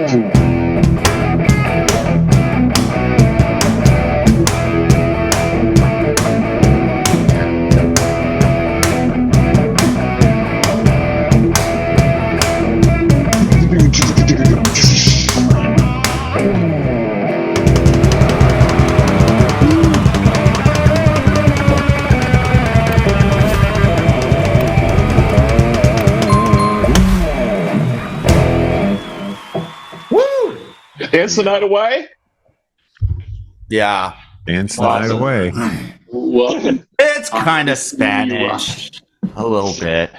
Dance the night away? Yeah. Dance the night away. Welcome. It's kind of Spanish. A little bit.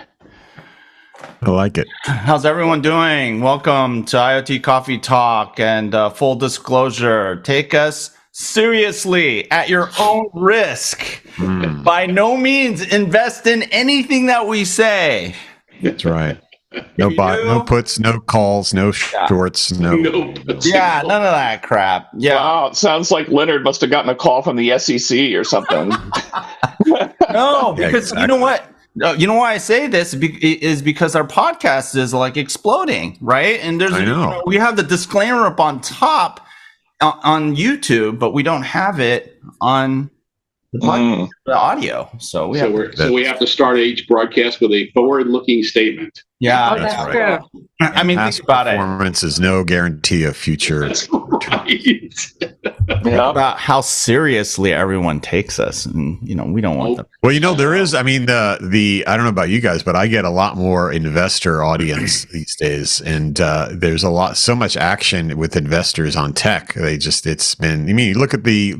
I like it. How's everyone doing? Welcome to IoT Coffee Talk. And full disclosure, take us seriously at your own risk. By no means invest in anything that we say. That's right. No puts, no calls, no shorts, no. Yeah, none of that crap. Yeah. Wow, it sounds like Leonard must have gotten a call from the SEC or something. No, because you know what? You know why I say this is because our podcast is like exploding, right? And there's we have the disclaimer up on top on YouTube, but we don't have it on the audio. So we have to start each broadcast with a forward-looking statement. Yeah, that's right. I mean, think about it. Performance is no guarantee of future. That's right. Think about how seriously everyone takes us, and we don't want them. Well, there is. I mean, the I don't know about you guys, but I get a lot more investor audience these days, and there's so much action with investors on tech. It's been. I mean, you look at the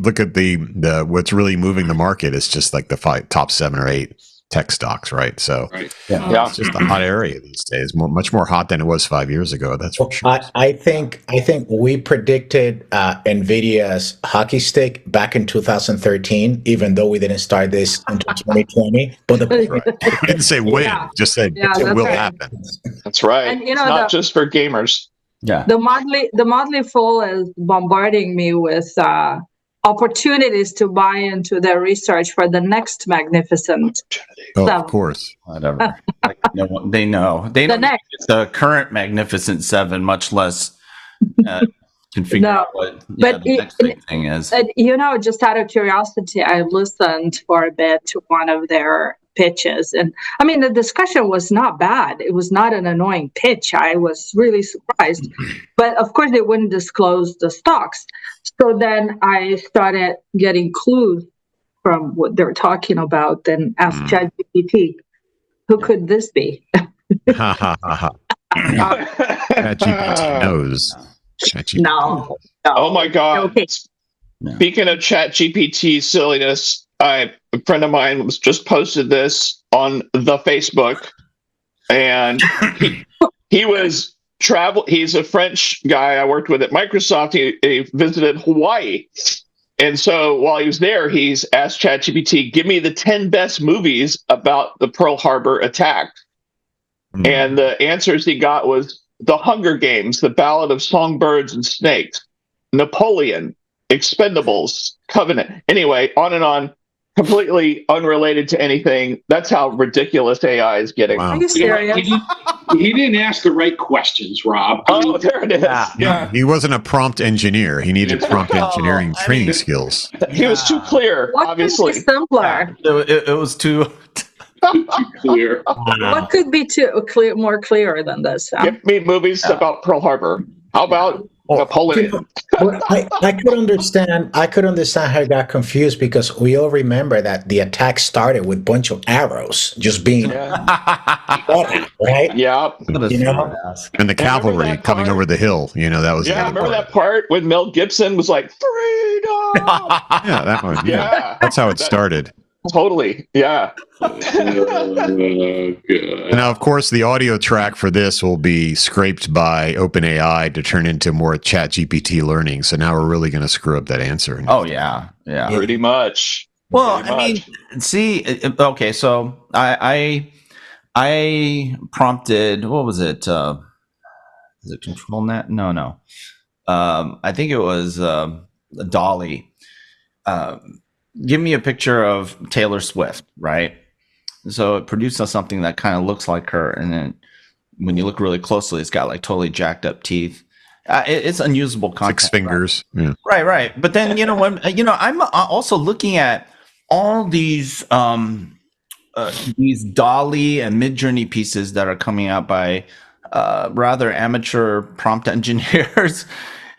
what's really moving the market is just like the top 7 or 8 tech stocks, right? So it's just a hot area these days, much more hot than it was 5 years ago. That's for sure. I think we predicted Nvidia's hockey stick back in 2013, even though we didn't start this until 2020. But didn't say when, just said it will happen. That's right. And it's not just for gamers. Yeah. The Motley Fool is bombarding me with opportunities to buy into their research for the next magnificent. Oh, of course. Whatever. They know. They know the current Magnificent 7, much less can figure out what the next big thing is. Just out of curiosity, I listened for a bit to one of their pitches. And I mean, the discussion was not bad. It was not an annoying pitch. I was really surprised. But of course, they wouldn't disclose the stocks. So then I started getting clues from what they're talking about and asked ChatGPT, who could this be? ChatGPT knows. No. Oh my God. Okay. Speaking of ChatGPT silliness, a friend of mine just posted this on the Facebook, and he was he's a French guy I worked with at Microsoft. He visited Hawaii. And so while he was there, he's asked ChatGPT, give me the 10 best movies about the Pearl Harbor attack. And the answers he got was The Hunger Games, The Ballad of Songbirds and Snakes, Napoleon, Expendables, Covenant. Anyway, on and on. Completely unrelated to anything. That's how ridiculous AI is getting. Are you serious? He didn't ask the right questions, Rob. Oh, there it is. Yeah. He wasn't a prompt engineer. He needed prompt engineering training skills. He was too clear, What obviously. could be simpler? It was too clear. What could be more clear than this? Give me movies about Pearl Harbor. How about Napoleon? I could understand. I could understand how I got confused because we all remember that the attack started with a bunch of arrows just being right. Yeah. And the cavalry coming over the hill. That was. Yeah, remember that part when Mel Gibson was like, "Freedom." Yeah, that one. Yeah, that's how it started. Totally. Yeah. Now, of course, the audio track for this will be scraped by OpenAI to turn into more ChatGPT learning. So now we're really going to screw up that answer. Oh, yeah. Yeah. Pretty much. Well, I mean, see, okay, so I prompted, what was it? Is it ControlNet? No. I think it was Dolly. Give me a picture of Taylor Swift, right? So it produces something that kind of looks like her, and then when you look really closely, it's got like totally jacked up teeth, It's unusable content. 6 fingers. Right? Right. But then, when, I'm also looking at all these Dolly and Midjourney pieces that are coming out by rather amateur prompt engineers.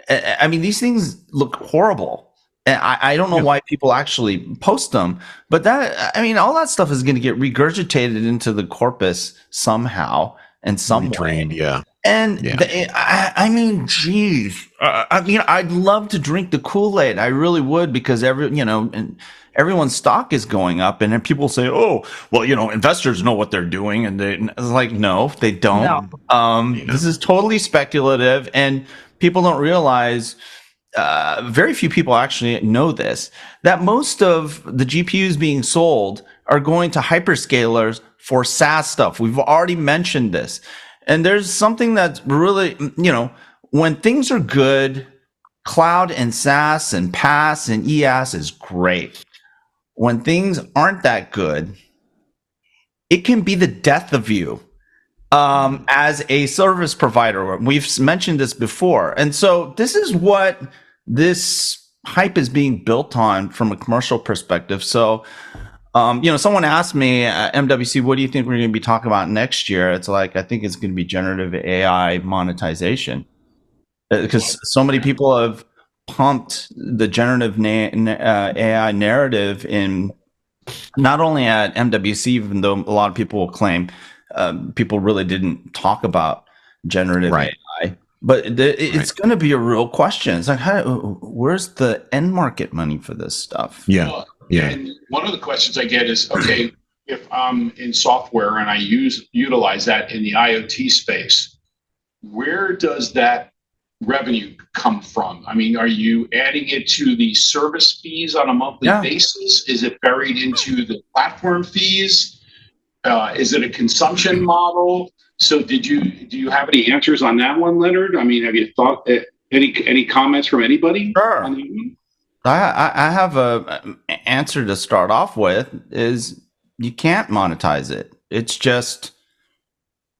I mean, these things look horrible. And I don't know why people actually post them, but all that stuff is going to get regurgitated into the corpus somehow and some way. Yeah. And geez, I'd love to drink the Kool-Aid. I really would, because everyone's stock is going up, and then people say, "Oh, well, investors know what they're doing," and it's like, no, they don't. No. This is totally speculative, and people don't realize. Very few people actually know this, that most of the GPUs being sold are going to hyperscalers for SaaS stuff. We've already mentioned this. And there's something that's really, when things are good, cloud and SaaS and PaaS and EaaS is great. When things aren't that good, it can be the death of you. As a service provider. We've mentioned this before. And so this is what this hype is being built on from a commercial perspective. So, someone asked me at MWC, what do you think we're going to be talking about next year? It's like, I think it's going to be generative AI monetization. Because so many people have pumped the generative AI narrative in, not only at MWC, even though a lot of people will claim people really didn't talk about generative AI, but it's going to be a real question. It's like, where's the end market money for this stuff? Yeah. And one of the questions I get is, okay, if I'm in software and I utilize that in the IoT space, where does that revenue come from? I mean, are you adding it to the service fees on a monthly basis? Is it buried into the platform fees? Is it a consumption model? So do you have any answers on that one, Leonard? I mean, have you thought any comments from anybody? Sure. I have a answer to start off with, is you can't monetize it. It's just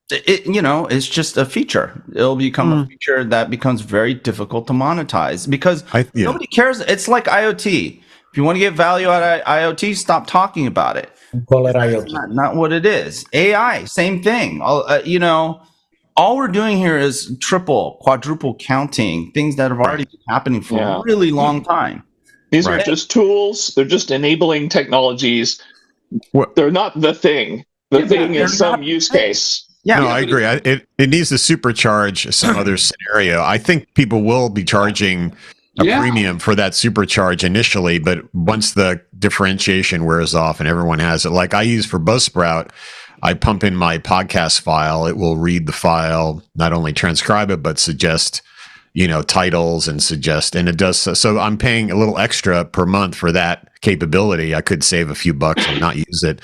it's just a feature. It'll become a feature that becomes very difficult to monetize, because nobody cares. It's like IoT. If you want to get value out of IoT, stop talking about it. Call it IoT. Not what it is. AI, same thing. All we're doing here is triple, quadruple counting things that have already been happening for a really long time. These are just tools. They're just enabling technologies. They're not the thing. The thing is some use case. Yeah, no, I agree. It needs to supercharge some other scenario. I think people will be charging a premium for that supercharge initially, but once the differentiation wears off and everyone has it, like I use for Buzzsprout, I pump in my podcast file. It will read the file, not only transcribe it, but suggest, titles and suggest, and it does. So I'm paying a little extra per month for that capability. I could save a few bucks and not use it.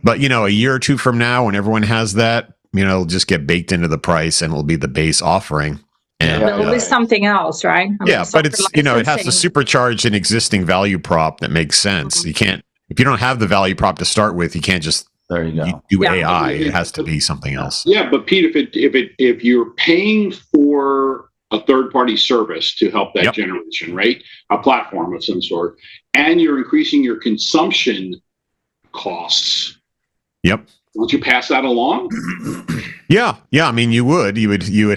But, a year or two from now, when everyone has that, it'll just get baked into the price and will be the base offering. And there'll be something else, right? But it's, it has to supercharge an existing value prop that makes sense. You can't, if you don't have the value prop to start with, you can't just do AI. It has to be something else. Yeah, but Pete, if you're paying for a third-party service to help that generation, right? A platform of some sort, and you're increasing your consumption costs. Yep. Won't you pass that along? Yeah. I mean, you would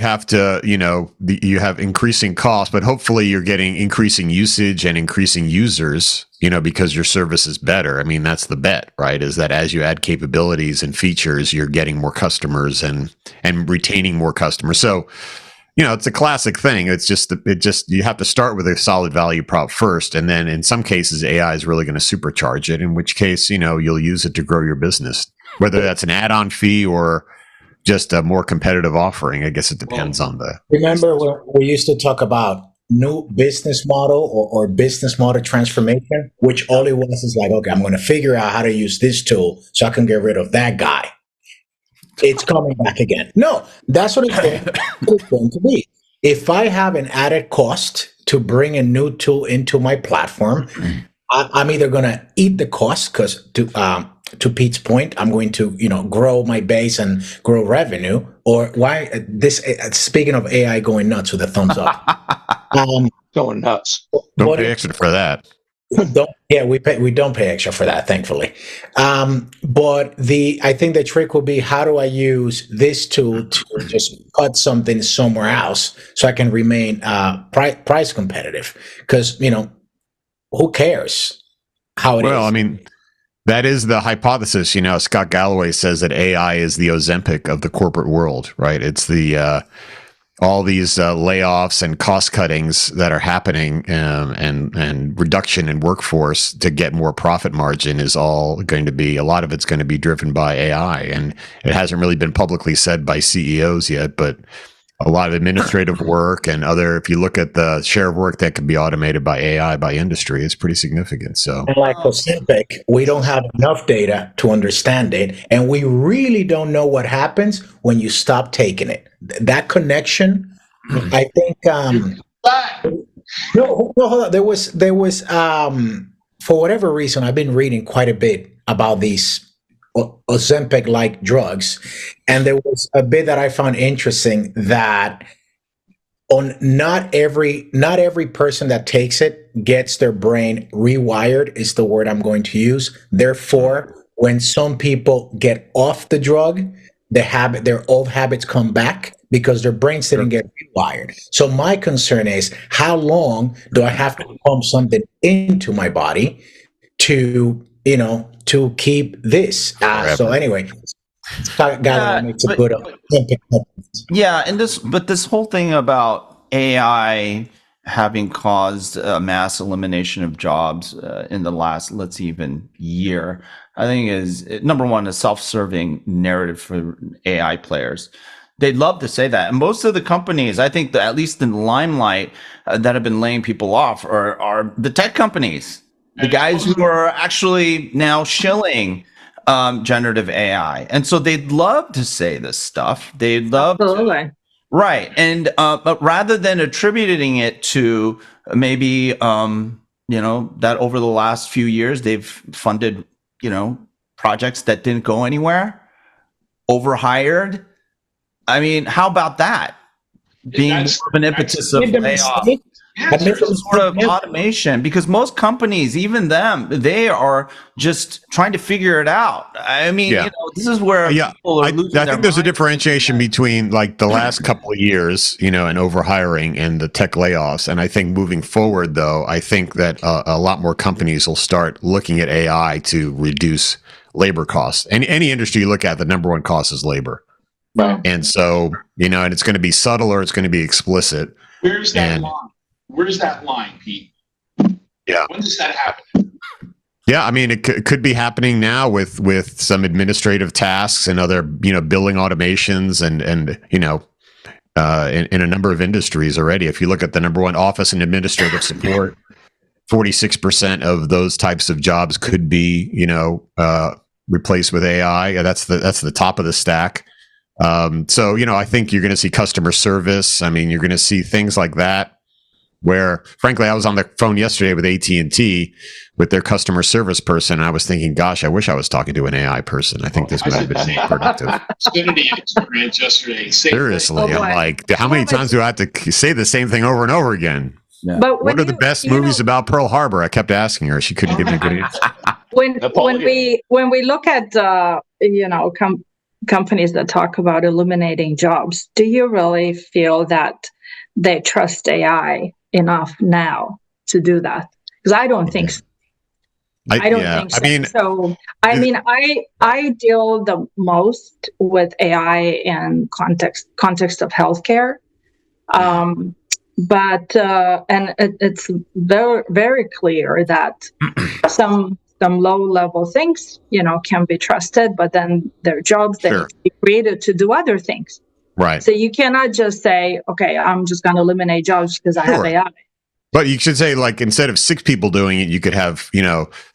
have to, you have increasing costs, but hopefully you're getting increasing usage and increasing users, because your service is better. I mean, that's the bet, right? Is that as you add capabilities and features, you're getting more customers and retaining more customers. So, it's a classic thing. It's just you have to start with a solid value prop first. And then in some cases, AI is really going to supercharge it, in which case, you'll use it to grow your business. Whether that's an add-on fee or just a more competitive offering, I guess it depends on the. Remember when we used to talk about new business model or business model transformation, which all it was is like, okay, I'm going to figure out how to use this tool so I can get rid of that guy. It's coming back again. No, that's what it's going to be. If I have an added cost to bring a new tool into my platform, I'm either going to eat the cost because to Pete's point, I'm going to, grow my base and grow revenue. Or why this? Speaking of AI going nuts with a thumbs up, Going nuts. Don't pay extra for that. We don't pay extra for that, thankfully. But I think the trick will be, how do I use this tool to just cut something somewhere else so I can remain price competitive? Because who cares how it is? Well, I mean, that is the hypothesis. Scott Galloway says that AI is the Ozempic of the corporate world, right? It's the all these layoffs and cost cuttings that are happening, and reduction in workforce to get more profit margin is all going to be, a lot of it's going to be driven by AI. And it hasn't really been publicly said by CEOs yet, but a lot of administrative work and if you look at the share of work that can be automated by AI by industry, it's pretty significant. So, and like Ozempic, we don't have enough data to understand it, and we really don't know what happens when you stop taking it. That connection, I think. No, hold on. There was for whatever reason, I've been reading quite a bit about these Ozempic-like drugs, and there was a bit that I found interesting, that not every person that takes it gets their brain rewired, is the word I'm going to use. Therefore, when some people get off the drug, their old habits come back because their brains didn't get rewired. So my concern is, how long do I have to pump something into my body to keep this? So anyway, makes a good. Yeah, and this whole thing about AI having caused a mass elimination of jobs in the last, let's even year, I think is, number one, a self-serving narrative for AI players. They'd love to say that. And most of the companies, I think, that at least in the limelight, that have been laying people off are the tech companies, the guys who are actually now shilling generative AI. And so they'd love to say this stuff. They'd love to. Right. And but rather than attributing it to maybe, that over the last few years, they've funded, projects that didn't go anywhere, overhired. I mean, how about that? Being more of an impetus of layoff. Sort of automation, because most companies, even them, they are just trying to figure it out. I mean, this is where people are losing I think there's a differentiation between like the last couple of years, and overhiring and the tech layoffs. And I think moving forward, though, I think that a lot more companies will start looking at AI to reduce labor costs. And any industry you look at, the number one cost is labor. Right. And so, and it's going to be subtle or it's going to be explicit. Where's that line? Where's that line, Pete? Yeah. When does that happen? Yeah, I mean, it could be happening now with some administrative tasks and other, billing automations and in a number of industries already. If you look at the number one, office and administrative support, 46% of those types of jobs could be, replaced with AI. That's the top of the stack. So, I think you're going to see customer service. I mean, you're going to see things like that, where, frankly, I was on the phone yesterday with AT&T with their customer service person. And I was thinking, gosh, I wish I was talking to an AI person. I think this would have been more productive. Xfinity experience yesterday. Seriously, I'm like, how many times do I have to say the same thing over and over again? Yeah. But what are the best movies about Pearl Harbor? I kept asking her. She couldn't give me a good answer. When we look at companies that talk about eliminating jobs, do you really feel that they trust AI enough now to do that? Because I don't think so. I don't think so. I deal the most with AI in context of healthcare. But it's very, very clear that some low-level things, can be trusted, but then there are jobs that need to be created to do other things. Right. So you cannot just say, okay, I'm just going to eliminate jobs because I have AI. But you should say, like, instead of 6 people doing it, you could have,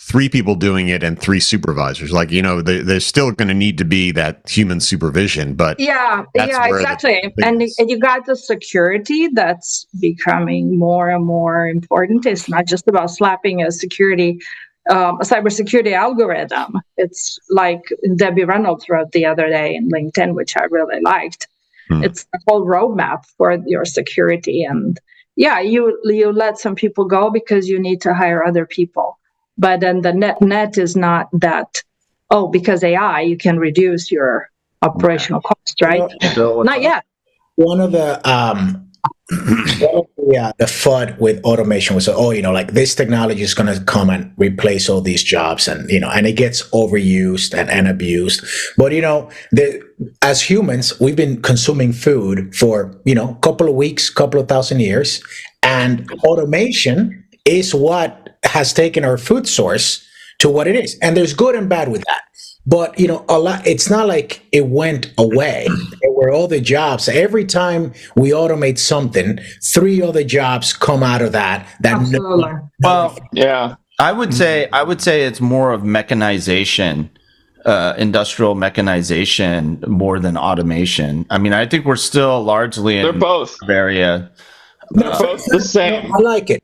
3 people doing it and 3 supervisors. Like, there's still going to need to be that human supervision. But exactly. And you got the security that's becoming more and more important. It's not just about slapping a security a cybersecurity algorithm. It's like Debbie Reynolds wrote the other day in LinkedIn, which I really liked. It's a whole roadmap for your security. And yeah, you let some people go because you need to hire other people. But then the net is not that, because AI, you can reduce your operational cost, right? Not yet. One of the the FUD with automation was, like this technology is going to come and replace all these jobs, and and it gets overused and abused. But as humans, we've been consuming food for a couple of weeks, couple of thousand years, and automation is what has taken our food source to what it is. And there's good and bad with that. But a lot. It's not like it went away. There were all the jobs. Every time we automate something, 3 other jobs come out of that. Absolutely. Well, yeah. I would say it's more of mechanization, industrial mechanization, more than automation. I mean, I think we're still largely in They're both area. They're both the same. I like it.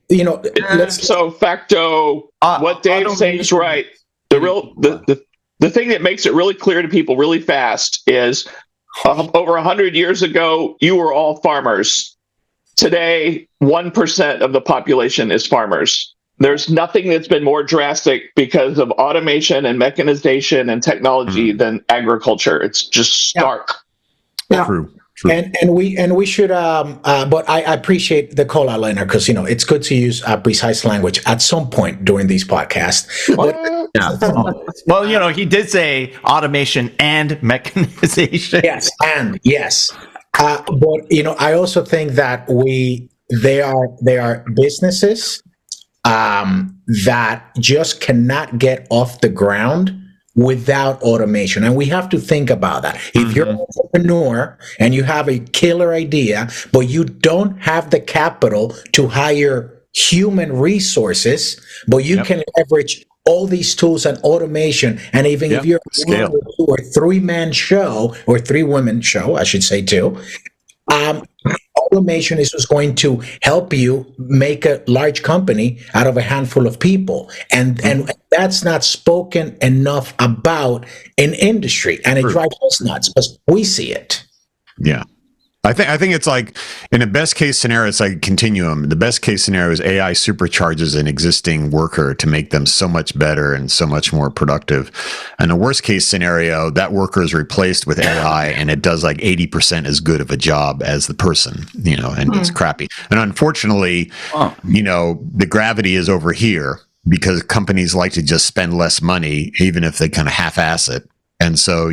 So facto, what Dave's saying is right. The thing that makes it really clear to people really fast is over 100 years ago, you were all farmers. Today, 1% of the population is farmers. There's nothing that's been more drastic because of automation and mechanization and technology than agriculture. It's just stark. Yeah. True. And we should but I appreciate the call out, Leonard, because it's good to use precise language at some point during these podcasts. Well, he did say automation and mechanization. Yes. But I also think that they are businesses that just cannot get off the ground without automation. And we have to think about that. If you're an entrepreneur and you have a killer idea, but you don't have the capital to hire human resources, but you can leverage all these tools and automation, and even if you're a 1 or 3-man show, or 3-women show, I should say too, automation is just going to help you make a large company out of a handful of people, and that's not spoken enough about in industry, and it drives us nuts because we see it. Yeah. I think it's like, in the best case scenario, it's like a continuum. The best case scenario is AI supercharges an existing worker to make them so much better and so much more productive. And the worst case scenario, that worker is replaced with AI and it does like 80% as good of a job as the person, and it's crappy. And unfortunately, the gravity is over here because companies like to just spend less money, even if they kind of half-ass it. And so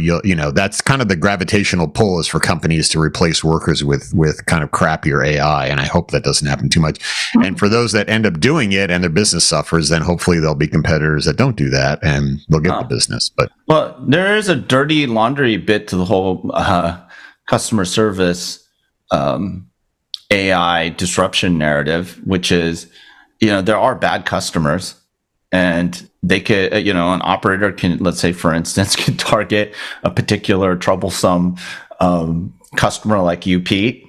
that's kind of the gravitational pull, is for companies to replace workers with kind of crappier AI. And I hope that doesn't happen too much. And for those that end up doing it and their business suffers, then hopefully there'll be competitors that don't do that and they'll get the business. But there is a dirty laundry bit to the whole customer service AI disruption narrative, which is, there are bad customers. And they could, an operator can, let's say, for instance, can target a particular troublesome customer like you, Pete,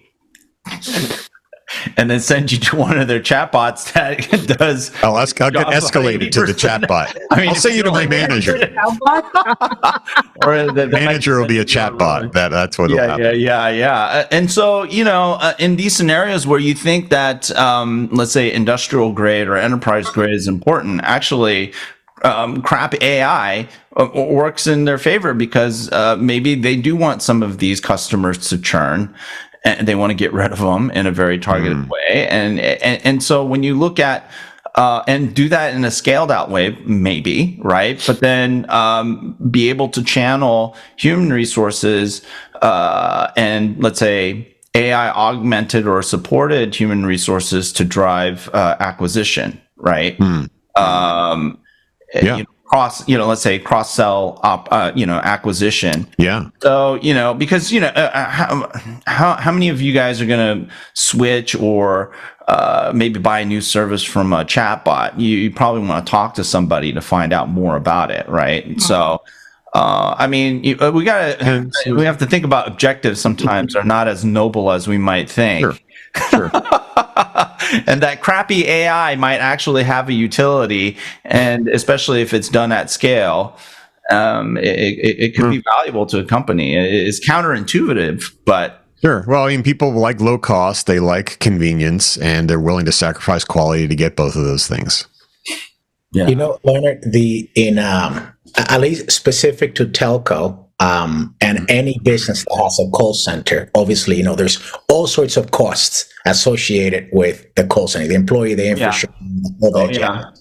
and then send you to one of their chatbots that does. I'll get escalated to the chatbot. I'll send you to my manager. Or the manager will be a chatbot. That's what. Yeah. And so, in these scenarios where you think that, let's say, industrial grade or enterprise grade is important, actually, crap AI works in their favor because maybe they do want some of these customers to churn. And they want to get rid of them in a very targeted way, and so when you look at and do that in a scaled out way, maybe, right? But then be able to channel human resources and, let's say, AI augmented or supported human resources to drive acquisition, right? Let's say cross sell acquisition. Yeah. So, because, how many of you guys are going to switch or maybe buy a new service from a chatbot? You probably want to talk to somebody to find out more about it, right? So, we have to think about objectives sometimes are not as noble as we might think. Sure. And that crappy AI might actually have a utility, and especially if it's done at scale, it could be valuable to a company. It's counterintuitive, but sure. Well, I mean, people like low cost, they like convenience, and they're willing to sacrifice quality to get both of those things. Yeah. You know, Leonard, at least specific to telco, and any business that has a call center, obviously, you know, there's all sorts of costs associated with the call center, the employee, the infrastructure, all that.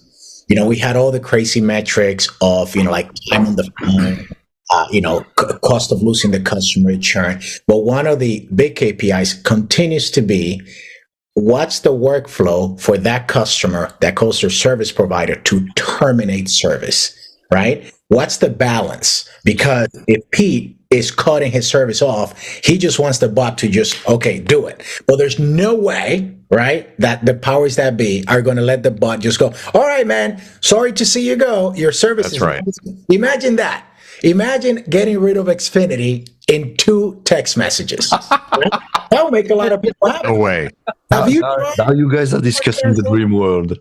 You know, we had all the crazy metrics of, you know, like time on the phone, you know, cost of losing the customer, churn. But one of the big KPIs continues to be, what's the workflow for that customer that calls their service provider to terminate service, right? What's the balance? Because if Pete is cutting his service off, he just wants the bot to just, okay, do it. Well, there's no way, right, that the powers that be are going to let the bot just go, all right, man, sorry to see you go. Your service is right. Imagine that. Imagine getting rid of Xfinity in 2 text messages. That'll make a lot of people happy. No way. Now you guys are discussing the dream world.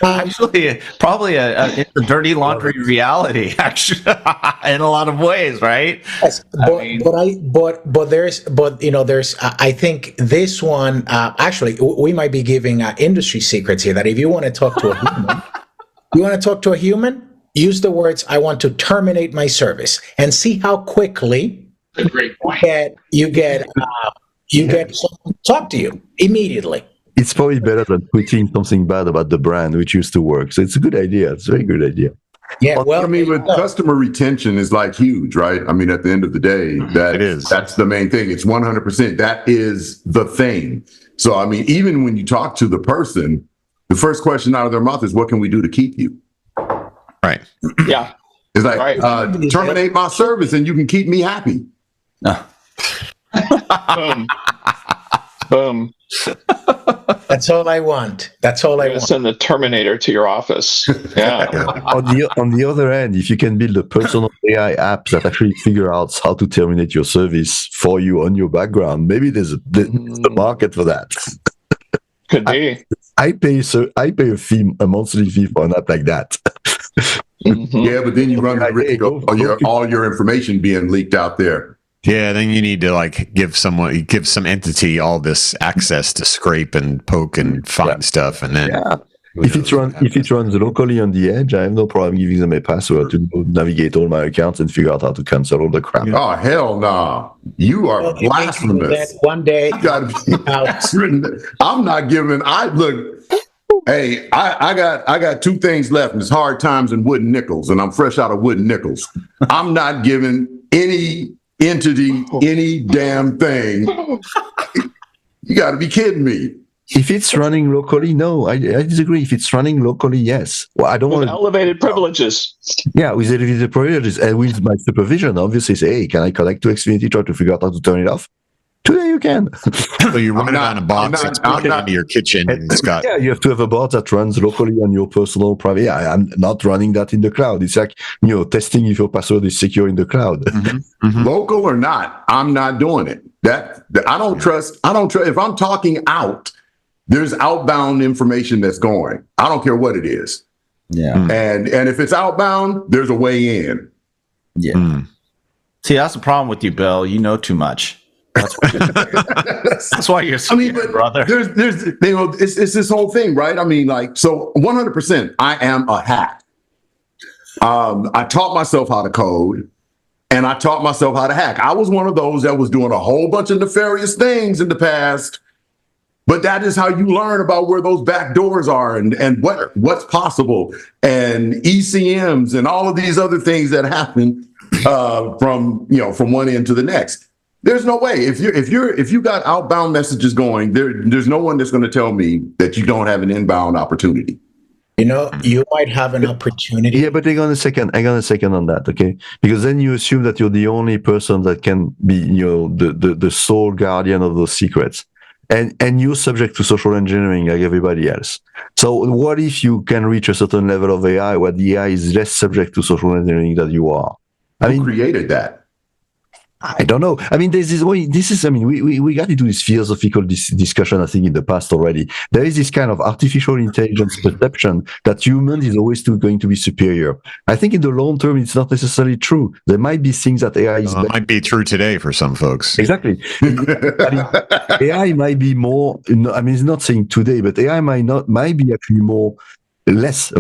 Actually, probably a dirty laundry reality, actually, in a lot of ways, right? Yes, I think this one, actually, we might be giving industry secrets here, that if you want to talk to a human, use the words, I want to terminate my service, and see how quickly you get someone to talk to you immediately. It's probably better than tweeting something bad about the brand, which used to work. So it's a good idea. It's a very good idea. Yeah, well, I mean, with customer retention is like huge, right? I mean, at the end of the day, that's the main thing. It's 100%. That is the thing. So, I mean, even when you talk to the person, the first question out of their mouth is, what can we do to keep you? Right. Yeah. It's like, terminate my service and you can keep me happy. Boom. Boom. That's all I want. That's all I want. Send the Terminator to your office. Yeah. On the other hand, if you can build a personal AI app that actually figure out how to terminate your service for you on your background, maybe there's a market for that. Could be. I pay a monthly fee for an app like that. Yeah, but then you run the risk of all your information being leaked out there. Yeah, then you need to like give some entity all this access to scrape and poke and find stuff, and then if it runs locally on the edge, I have no problem giving them a password to navigate all my accounts and figure out how to cancel all the crap. Oh hell no! You are blasphemous. One day, I'm not giving. Hey, I got 2 things left, and it's hard times and wooden nickels, and I'm fresh out of wooden nickels. I'm not giving any entity any damn thing. You got to be kidding me. If it's running locally, no, I disagree. If it's running locally, yes. Well, I don't want elevated privileges. Yeah, with elevated privileges and with my supervision, obviously say, hey, can I connect to Xfinity, try to figure out how to turn it off? Today you can. So you run it on a box, it's into your kitchen, and it's got. Yeah, you have to have a bot that runs locally on your personal private. Yeah, I'm not running that in the cloud. It's like, testing if your password is secure in the cloud. Local or not, I'm not doing it. I don't trust. If I'm talking out, there's outbound information that's going. I don't care what it is. Yeah. And if it's outbound, there's a way in. Yeah. See, that's the problem with you, Bill. You know too much. That's why you're scared, brother. There's it's this whole thing, right? I mean, like, so 100%, I am a hack. I taught myself how to code, and I taught myself how to hack. I was one of those that was doing a whole bunch of nefarious things in the past, but that is how you learn about where those back doors are and what's possible, and ECMs and all of these other things that happen from one end to the next. There's no way if you got outbound messages going, there's no one that's going to tell me that you don't have an inbound opportunity. You might have an opportunity. Yeah, but hang on a second on that, okay? Because then you assume that you're the only person that can be, the sole guardian of those secrets, and you're subject to social engineering like everybody else. So what if you can reach a certain level of AI where the AI is less subject to social engineering than you are? Who created that? I don't know. I mean, there's this way. This is. I mean, we got into this philosophical discussion. I think in the past already. There is this kind of artificial intelligence perception that human is always going to be superior. I think in the long term, it's not necessarily true. There might be things that AI is. It might be true today for some folks. Exactly. AI might be more. I mean, it's not saying today, but AI might be actually less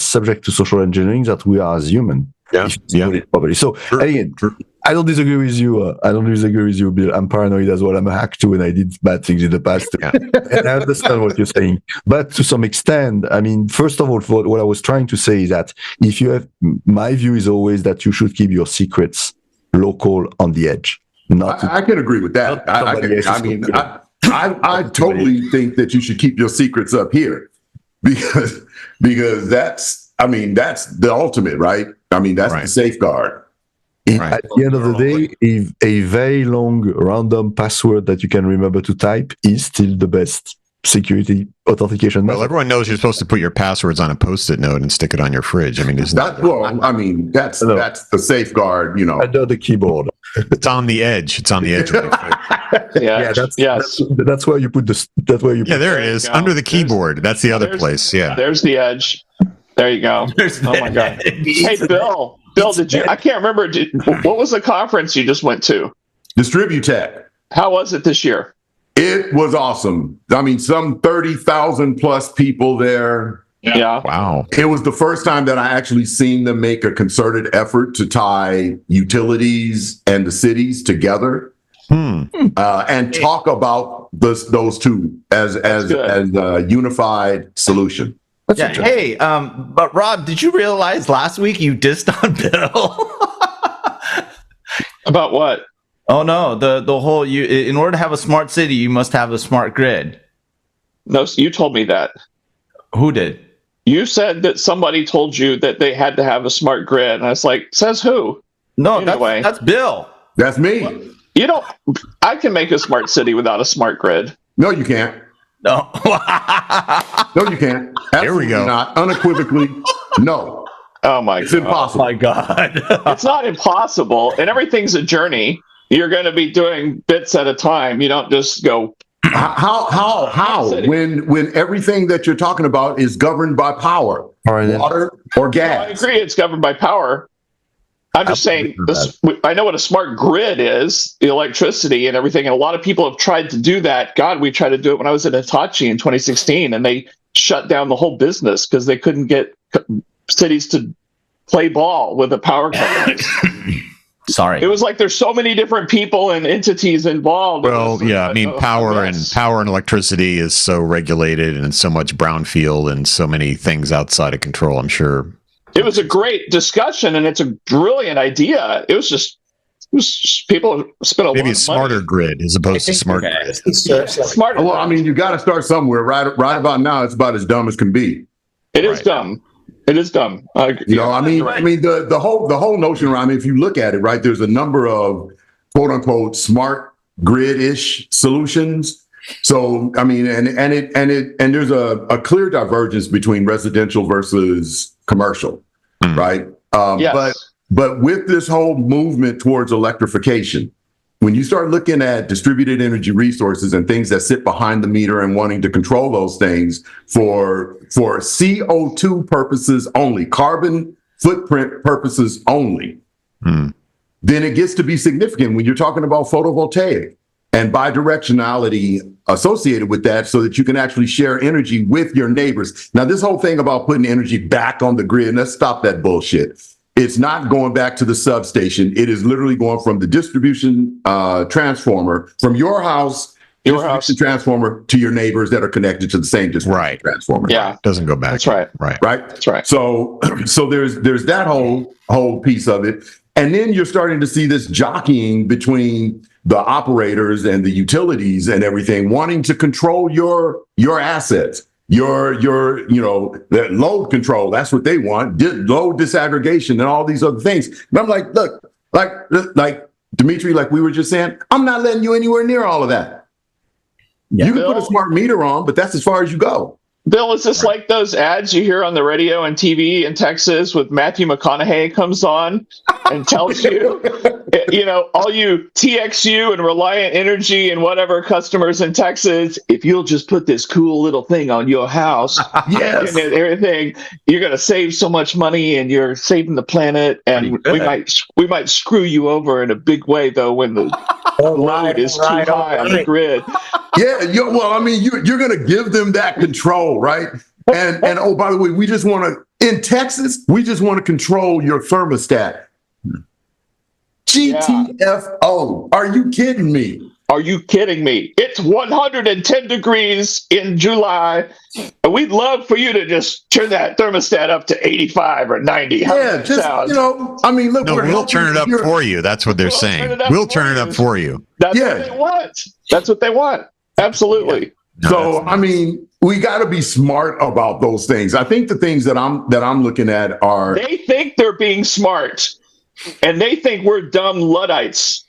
subject to social engineering that we are as human. Yeah. Probably. So again. I don't disagree with you. I don't disagree with you, Bill. I'm paranoid as well. I'm a hack too, and I did bad things in the past. Yeah. And I understand what you're saying. But to some extent, I mean, first of all, what I was trying to say is that if you have, my view is always that you should keep your secrets local on the edge. I can agree with that. I totally think that you should keep your secrets up here because that's the ultimate, right? I mean, that's the safeguard. At the end of the day, a very long random password that you can remember to type is still the best security authentication method. Well, everyone knows you're supposed to put your passwords on a Post-it note and stick it on your fridge. I mean, that's the safeguard, under the keyboard. It's on the edge. It's on the edge. That's where you put the. That's where you. Yeah, there it is, under the keyboard. That's the other place. Yeah, there's the edge. There you go. Oh my God. Hey, Bill, did you? I can't remember. What was the conference you just went to? Distributech. How was it this year? It was awesome. I mean, some 30,000 plus people there. Yeah. Wow. It was the first time that I actually seen them make a concerted effort to tie utilities and the cities together. And talk about those two as a unified solution. Hey, but Rob, did you realize last week you dissed on Bill? About what? Oh no, the whole in order to have a smart city, you must have a smart grid. No, you told me that. Who did? You said that somebody told you that they had to have a smart grid, and I was like, says who? No, anyway, that's Bill. That's me. I can make a smart city without a smart grid. No, you can't. No. No, you can't. Absolutely there we go. Not. Unequivocally, no. Oh my God. It's impossible. Oh my God. It's not impossible, and everything's a journey. You're going to be doing bits at a time. You don't just go. How? When everything that you're talking about is governed by power, water or gas. I agree, it's governed by power. I'm just saying, I know what a smart grid is, the electricity and everything, and a lot of people have tried to do that. God, we tried to do it when I was at Hitachi in 2016, and they shut down the whole business because they couldn't get cities to play ball with the power companies. Sorry. It was like there's so many different people and entities involved. Well, yeah, I mean, power and electricity is so regulated and so much brownfield and so many things outside of control, I'm sure. It was a great discussion, and it's a brilliant idea. It was just people spent a lot of money. Maybe a smarter grid as opposed to smart grid. Smarter. Well, I mean, you got to start somewhere. Right about now, it's about as dumb as can be. It is dumb. It is dumb. I mean, the whole notion around. I mean, if you look at it, right, there's a number of quote unquote smart grid-ish solutions. So, I mean, and there's a clear divergence between residential versus commercial, right? Yes. But with this whole movement towards electrification, when you start looking at distributed energy resources and things that sit behind the meter and wanting to control those things for CO2 purposes only, carbon footprint purposes only, then it gets to be significant when you're talking about photovoltaic and bidirectionality associated with that so that you can actually share energy with your neighbors. Now, this whole thing about putting energy back on the grid, let's stop that bullshit. It's not going back to the substation. It is literally going from the distribution transformer from your house, transformer to your neighbors that are connected to the same distribution transformer. Yeah, it doesn't go back. That's right. Right. That's right. So there's that whole piece of it, and then you're starting to see this jockeying between the operators and the utilities and everything, wanting to control your assets. Your that load control, that's what they want, load disaggregation and all these other things. And I'm like, look, like Dimitri, like we were just saying, I'm not letting you anywhere near all of that. You can put a smart meter on, but that's as far as you go. Bill, is this like those ads you hear on the radio and TV in Texas with Matthew McConaughey comes on and tells you all you TXU and Reliant Energy and whatever customers in Texas, if you'll just put this cool little thing on your house, Yes. and everything, you're going to save so much money and you're saving the planet. And we might screw you over in a big way, though, when the load is too high on the grid. Yeah. You're going to give them that control, right? And oh, by the way, we just want to, in Texas, we just want to control your thermostat. GTFO. Are you kidding me? Are you kidding me? It's 110 degrees in July. And we'd love for you to just turn that thermostat up to 85 or 90. Yeah, just, look. No, we'll turn it up for you. That's what they're saying. We'll turn it up for you. That's what they want. That's what they want. Absolutely. Yeah. So, we got to be smart about those things. I think the things that I'm looking at are... They think they're being smart, and they think we're dumb Luddites.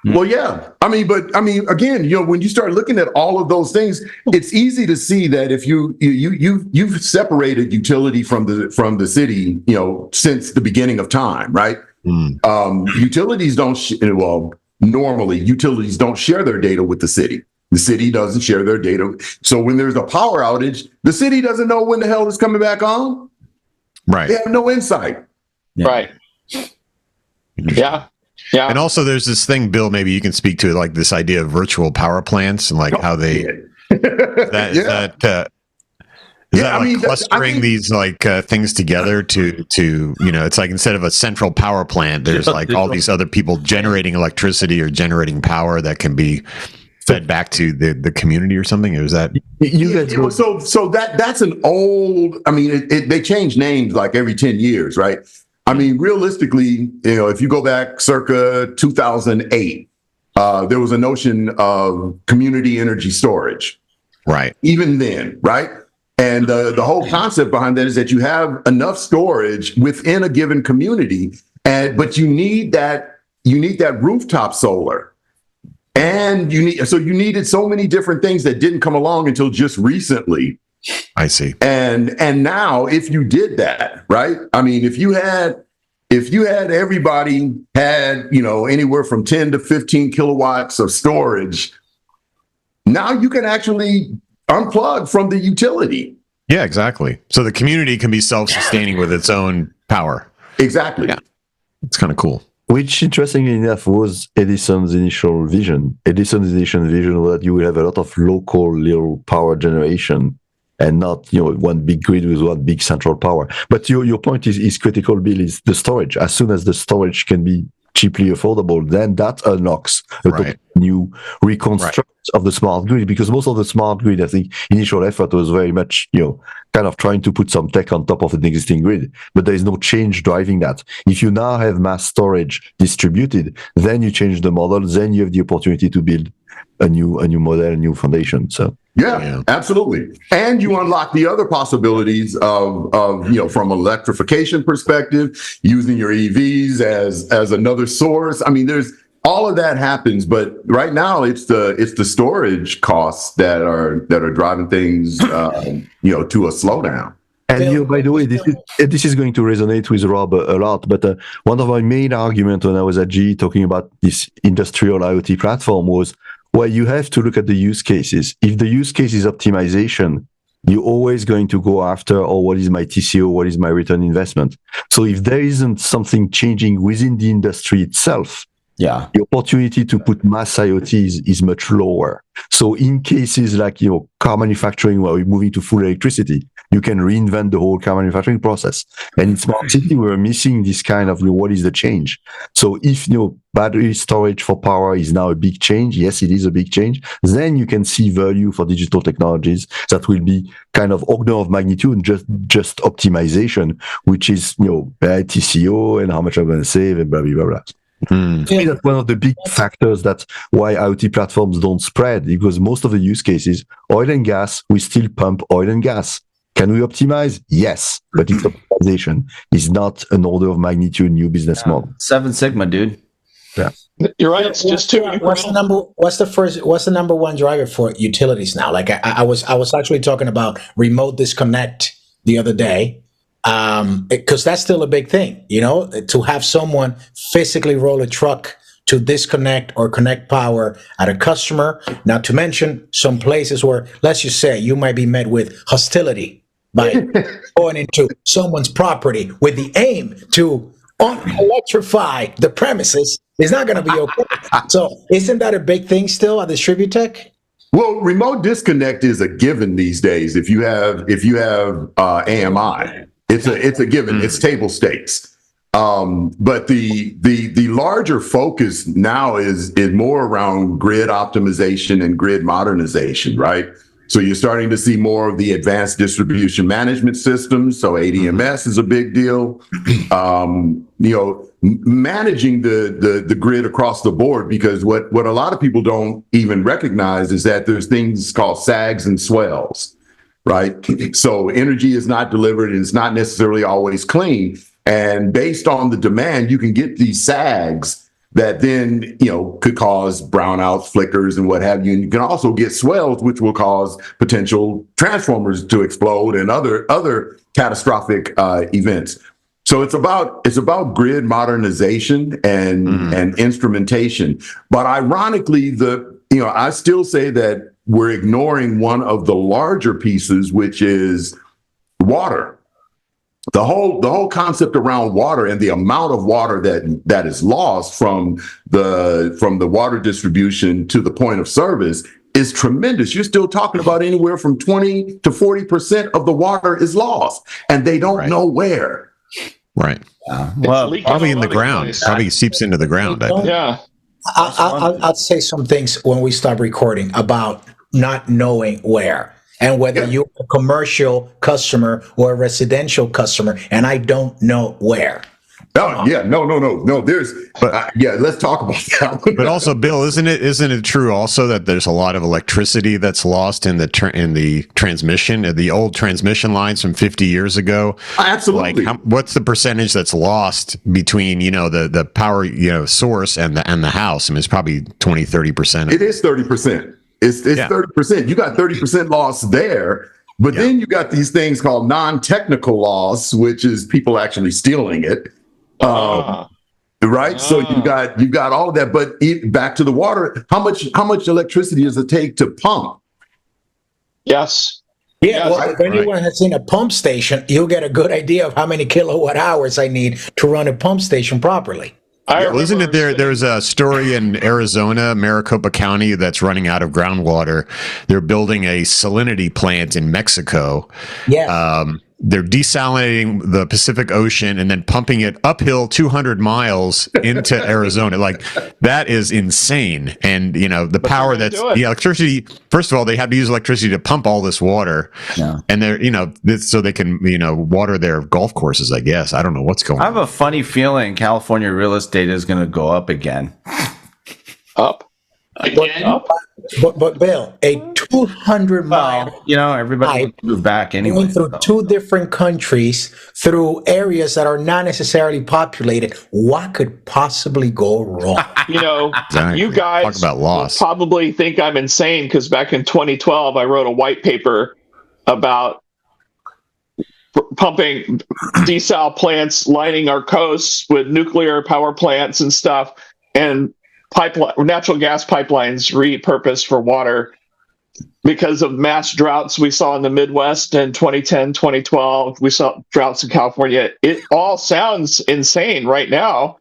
Well, yeah. Again, when you start looking at all of those things, it's easy to see that if you've separated utility from the city, since the beginning of time, right? Utilities don't. Normally, utilities don't share their data with the city. The city doesn't share their data. So when there's a power outage, the city doesn't know when the hell it's coming back on. Right. They have no insight. Yeah. Right. Yeah. Yeah. And also there's this thing, Bill, maybe you can speak to it, like this idea of virtual power plants and like how they clustering these things together to it's like instead of a central power plant, there's like all these other people generating electricity or generating power that can be fed back to the community or something. Or is that so that's an old, they change names like every 10 years, right? Realistically, if you go back circa 2008, there was a notion of community energy storage. Right. Even then, right? And the whole concept behind that is that you have enough storage within a given community, but you need that rooftop solar. And you needed so many different things that didn't come along until just recently. I see. And now if you did that, right? If you had everybody had, anywhere from 10 to 15 kilowatts of storage, now you can actually unplug from the utility. Yeah, exactly. So the community can be self-sustaining with its own power. Exactly. Yeah. It's kind of cool. Which, interestingly enough, was Edison's initial vision. Edison's initial vision was that you will have a lot of local little power generation and not, one big grid with one big central power. But your point is critical, Bill, is the storage. As soon as the storage can be cheaply affordable, then that unlocks a new reconstruct of the smart grid, because most of the smart grid, I think, initial effort was very much, kind of trying to put some tech on top of an existing grid, but there is no change driving that. If you now have mass storage distributed, then you change the model, then you have the opportunity to build a new model, a new foundation. So yeah, absolutely. And you unlock the other possibilities of from electrification perspective, using your EVs as another source. There's all of that happens, but right now it's the storage costs that are driving things to a slowdown. And by the way, this is going to resonate with Rob a lot. But one of my main arguments when I was at GE talking about this industrial IoT platform was, well, you have to look at the use cases. If the use case is optimization, you're always going to go after, what is my TCO? What is my return investment? So if there isn't something changing within the industry itself, the opportunity to put mass IoT is much lower. So in cases like car manufacturing, where we're moving to full electricity, you can reinvent the whole car manufacturing process. And in smart city, we're missing this kind of what is the change. So if battery storage for power is now a big change, yes, it is a big change, then you can see value for digital technologies that will be kind of order of magnitude and just optimization, which is TCO and how much I'm going to save and blah blah blah. To me, that's one of the big factors that's why IoT platforms don't spread, because most of the use cases, oil and gas, we still pump oil and gas. Can we optimize? Yes, but its optimization is not an order of magnitude new business model. 7 Sigma, dude. Yeah, you're right. It's just too. What's the number one driver for utilities now? Like I was actually talking about remote disconnect the other day. Because that's still a big thing, to have someone physically roll a truck to disconnect or connect power at a customer. Not to mention some places where, let's just say, you might be met with hostility by going into someone's property with the aim to electrify the premises. It's not going to be okay. So isn't that a big thing still at Distributech? Well, remote disconnect is a given these days. If you have AMI, it's a given. It's table stakes. But the larger focus now is more around grid optimization and grid modernization, right? So you're starting to see more of the advanced distribution management systems. So ADMS is a big deal. Managing the grid across the board, because what a lot of people don't even recognize is that there's things called sags and swells, right? So energy is not delivered and it's not necessarily always clean. And based on the demand, you can get these sags that then, could cause brownouts, flickers, and what have you. And you can also get swells, which will cause potential transformers to explode and other catastrophic events. So it's about grid modernization and instrumentation. But ironically, I still say that we're ignoring one of the larger pieces, which is water. The whole concept around water and the amount of water that is lost from the water distribution to the point of service is tremendous. You're still talking about anywhere from 20 to 40% of the water is lost, and they don't know where. Right. Well, probably in the ground. Probably seeps into the ground. I think. Yeah. I'll say some things when we start recording about not knowing where. And whether you're a commercial customer or a residential customer, and I don't know where. Oh yeah, no. Let's talk about that. But also, Bill, isn't it true also that there's a lot of electricity that's lost in the transmission, the old transmission lines from 50 years ago? Absolutely. Like, what's the percentage that's lost between the power source and the house? I mean, it's probably 20-30%. It is 30%. It's 30%. You got 30% loss there, but then you got these things called non-technical loss, which is people actually stealing it. Right. So you got all of that, but back to the water. How much electricity does it take to pump? Yes. Yeah. Well, if anyone has seen a pump station, you'll get a good idea of how many kilowatt hours I need to run a pump station properly. Isn't it there's a story in Arizona, Maricopa County, that's running out of groundwater. They're building a salinity plant in Mexico. Yeah. They're desalinating the Pacific Ocean and then pumping it uphill 200 miles into Arizona. Like, that is insane. And, the power the electricity, first of all, they have to use electricity to pump all this water. Yeah. And they're, so they can, water their golf courses, I guess. I don't know what's going on. I have a funny feeling California real estate is going to go up again. Up? Again? But Bill, a 200-mile everybody will move back anyway. Going through two different countries, through areas that are not necessarily populated. What could possibly go wrong? Exactly. You guys talk about loss. Probably think I'm insane because back in 2012, I wrote a white paper about pumping desal plants, lining our coasts with nuclear power plants and stuff, and natural gas pipelines repurposed for water because of mass droughts we saw in the Midwest in 2010, 2012. We saw droughts in California. It all sounds insane right now,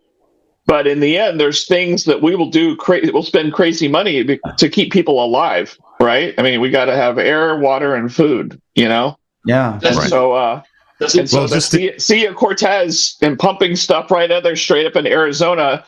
but in the end, there's things that we will do. We'll spend crazy money to keep people alive, right? I mean, we got to have air, water, and food. Yeah. And so, Sia Cortez and pumping stuff right out there straight up in Arizona.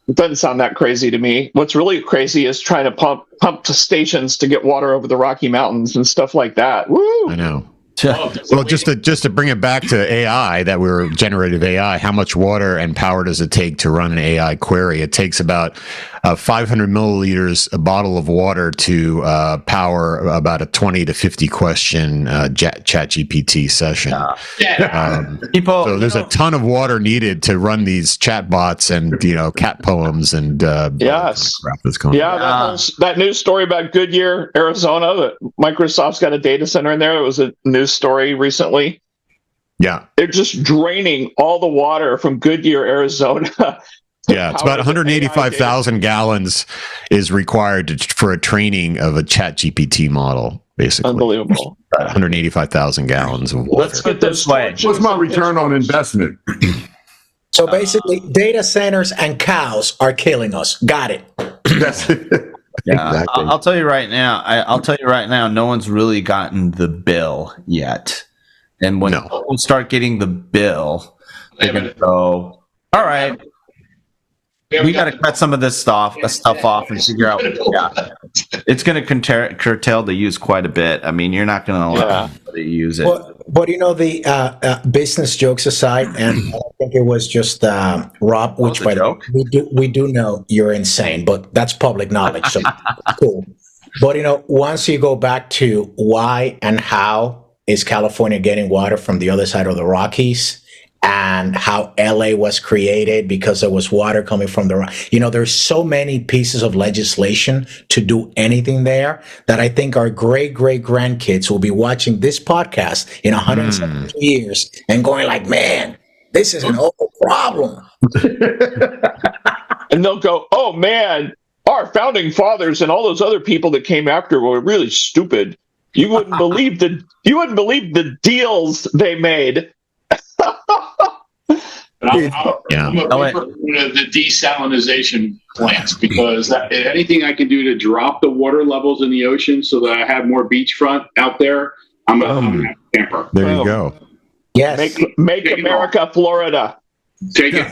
It doesn't sound that crazy to me. What's really crazy is trying to pump to stations to get water over the Rocky Mountains and stuff like that. Woo! I know. Well, just to bring it back to AI, that we're generative AI, how much water and power does it take to run an AI query? It takes about 500 milliliters, a bottle of water to power about a 20 to 50 question chat GPT session. So there's a ton of water needed to run these chat bots and cat poems and yes, crap that's going on. That news story about Goodyear, Arizona, that Microsoft's got a data center in there. It was a news story recently. Yeah, they're just draining all the water from Goodyear, Arizona, Yeah, it's about 185,000 gallons is required for a training of a Chat GPT model, basically. Unbelievable. 185,000 gallons of water. Let's get this way. What's my return on investment? So basically, data centers and cows are killing us. Got it. That's Yeah, Exactly. I'll tell you right now. I'll tell you right now. No one's really gotten the bill yet, and when people start getting the bill, they're gonna go, "All right, we got to cut some of this stuff off and figure out." Yeah, it's going to curtail the use quite a bit. I mean, you're not going to allow anybody to use it. But the business jokes aside, and I think it was just Rob, which by the way, we do know you're insane, but that's public knowledge, so cool. But once you go back to why and how is California getting water from the other side of the Rockies, and how LA was created because there was water coming from there's so many pieces of legislation to do anything there that I think our great grandkids will be watching this podcast in 170 years and going like, man, this is an old problem. And they'll go, oh man, our founding fathers and all those other people that came after were really stupid. You wouldn't believe the deals they made. I'm a proponent of the desalination plants because anything I can do to drop the water levels in the ocean so that I have more beachfront out there, I'm a camper. There you go. Yes. Make America Florida. Take it.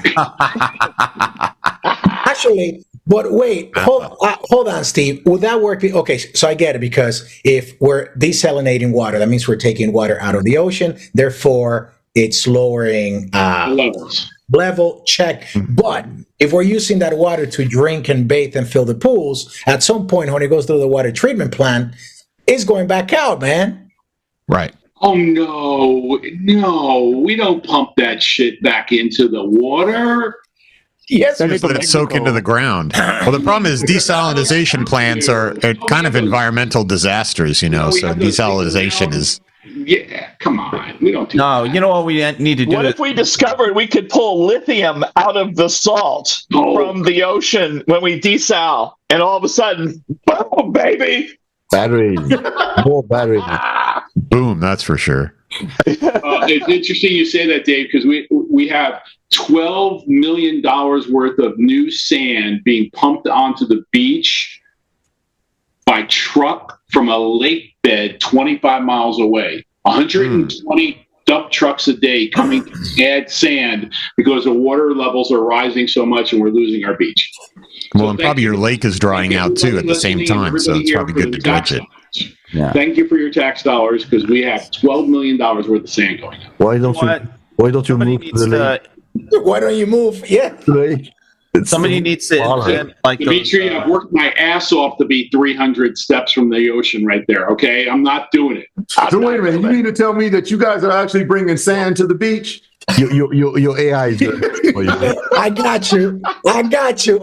Actually, but wait, hold on, Steve. Would that work? Okay, so I get it, because if we're desalinating water, that means we're taking water out of the ocean. Therefore, it's lowering level check. But if we're using that water to drink and bathe and fill the pools, at some point when it goes through the water treatment plant, it's going back out, man. Right. Oh no, we don't pump that shit back into the water. Yes, Just let it soak into the ground. Well, the problem is desalination plants are kind of environmental disasters, so desalination is... Yeah, come on. We don't do that. You know what we need to do? What if we discovered we could pull lithium out of the salt from the ocean when we desal, and all of a sudden, boom, baby! Batteries. More batteries. Boom, that's for sure. It's interesting you say that, Dave, because we have $12 million worth of new sand being pumped onto the beach by truck from a lake bed 25 miles away. 120 dump trucks a day coming to add sand because the water levels are rising so much and we're losing our beach. Well, and probably your lake is drying out too at the same time, so it's probably good to dredge it. Yeah. Thank you for your tax dollars, because we have $12 million worth of sand going out. Why don't you move to the lake? Why don't you move? Yeah. Somebody needs to implement Dimitri, I've worked my ass off to be 300 steps from the ocean right there. Okay, I'm not doing it. So wait a minute, you mean to tell me that you guys are actually bringing sand to the beach? Your AI is good. I got you.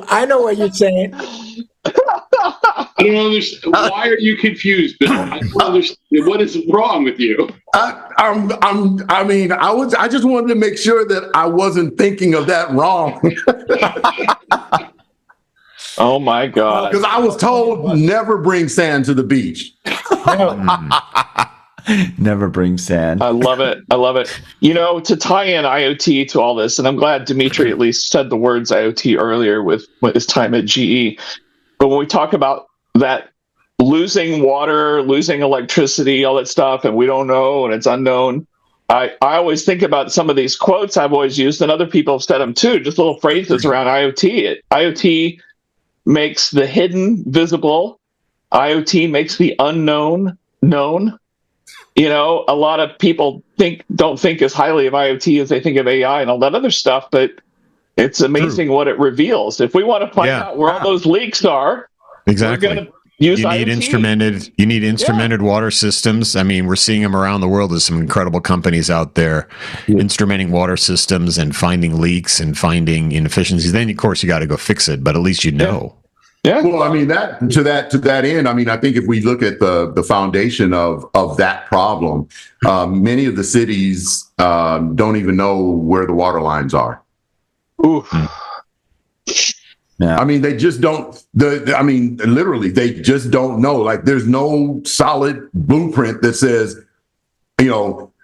I know what you're saying. I don't understand. Why are you confused, Bill? I don't understand. What is wrong with you? I just wanted to make sure that I wasn't thinking of that wrong. Oh my God. Because I was told never bring sand to the beach. Never bring sand. I love it. To tie in IoT to all this, and I'm glad Dimitri at least said the words IoT earlier with his time at GE. But when we talk about that losing water, losing electricity, all that stuff, and we don't know, and it's unknown, I always think about some of these quotes I've always used, and other people have said them too, just little phrases around IoT. IoT makes the hidden visible. IoT makes the unknown known. A lot of people don't think as highly of IoT as they think of AI and all that other stuff, but it's amazing what it reveals. If we want to find out where all those leaks are, exactly. We're going to use you need IoT. instrumented water systems. I mean, we're seeing them around the world. There's some incredible companies out there instrumenting water systems and finding leaks and finding inefficiencies. Then, of course, you got to go fix it, but at least you know. Yeah. Well, I mean, to that end, I mean, I think if we look at the foundation of that problem, many of the cities don't even know where the water lines are. Oof. Yeah. I mean, they just don't. Literally, they just don't know. Like, there's no solid blueprint that says,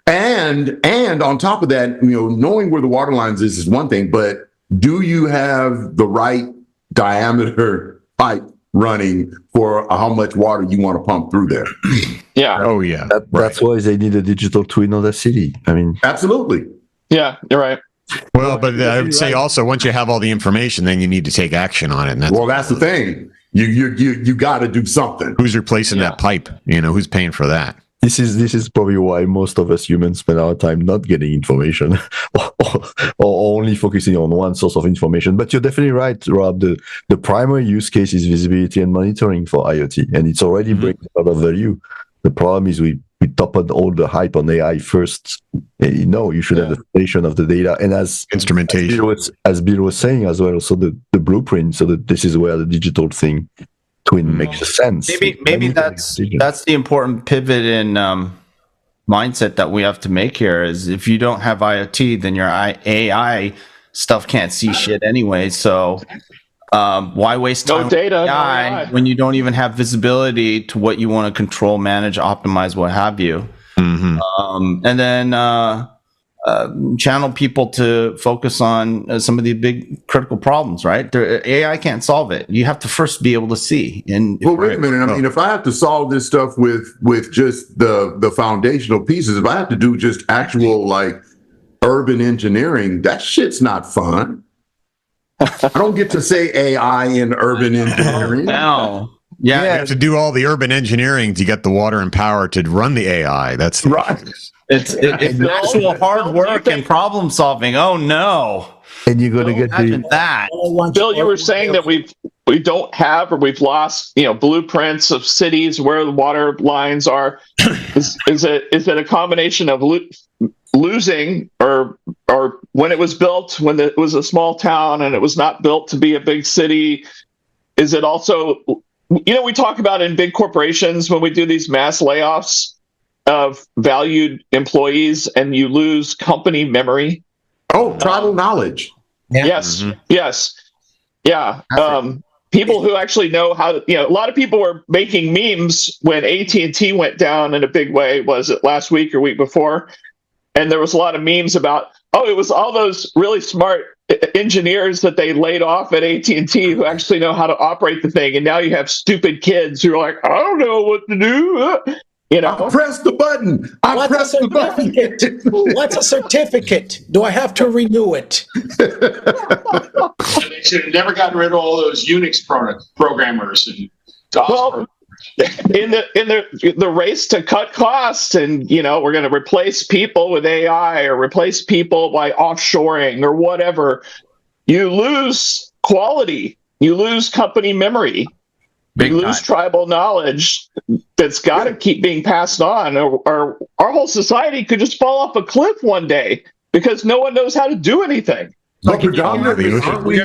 and on top of that, knowing where the water lines is one thing, but do you have the right diameter pipe running for how much water you want to pump through there? Yeah. Oh yeah. That's why they need a digital twin of the city. I mean, Absolutely. Yeah, you're right. Well, but I would say also, once you have all the information, then you need to take action on it. And that's the thing. You got to do something. Who's replacing that pipe? Who's paying for that? this is probably why most of us humans spend our time not getting information or only focusing on one source of information. But you're definitely right, Rob. The primary use case is visibility and monitoring for IoT, and it's already bringing a lot of value. The problem is we toppled all the hype on AI first. You should have the foundation of the data, and as instrumentation, as Bill was saying as well, also the blueprint. So that this is where the digital thing twin makes sense. Maybe that's the important pivot in mindset that we have to make here. Is if you don't have IoT, then your AI stuff can't see shit anyway. So why waste time no data, with AI when you don't even have visibility to what you want to control, manage, optimize, what have you? And then channel people to focus on some of the big critical problems, right? AI can't solve it. You have to first be able to see. Well, wait a minute. I mean, if I have to solve this stuff with just the foundational pieces, if I have to do just actual like urban engineering, that shit's not fun. I don't get to say AI in urban engineering. No. Yeah, you have to do all the urban engineering to get the water and power to run the AI. That's right. It's actual hard work and problem solving. Oh no! And you're going to get that. Bill, you were saying that we don't have, or we've lost, blueprints of cities where the water lines are. Is it a combination of losing or when it was built, when it was a small town and it was not built to be a big city? Is it also, we talk about in big corporations when we do these mass layoffs of valued employees and you lose company memory. Oh, tribal knowledge. Yeah. Yes. Yes. Yeah. People who actually know how to, a lot of people were making memes when AT&T went down in a big way. Was it last week or week before? And there was a lot of memes about, it was all those really smart engineers that they laid off at AT&T who actually know how to operate the thing. And now you have stupid kids who are like, I don't know what to do. I pressed the button. What's a certificate? Do I have to renew it? They should have never gotten rid of all those Unix programmers and DOS. Well, in the race to cut costs, and we're going to replace people with AI or replace people by offshoring or whatever, you lose quality, you lose company memory. You lose tribal knowledge that's got to keep being passed on, or our whole society could just fall off a cliff one day because no one knows how to do anything. But predominantly, aren't we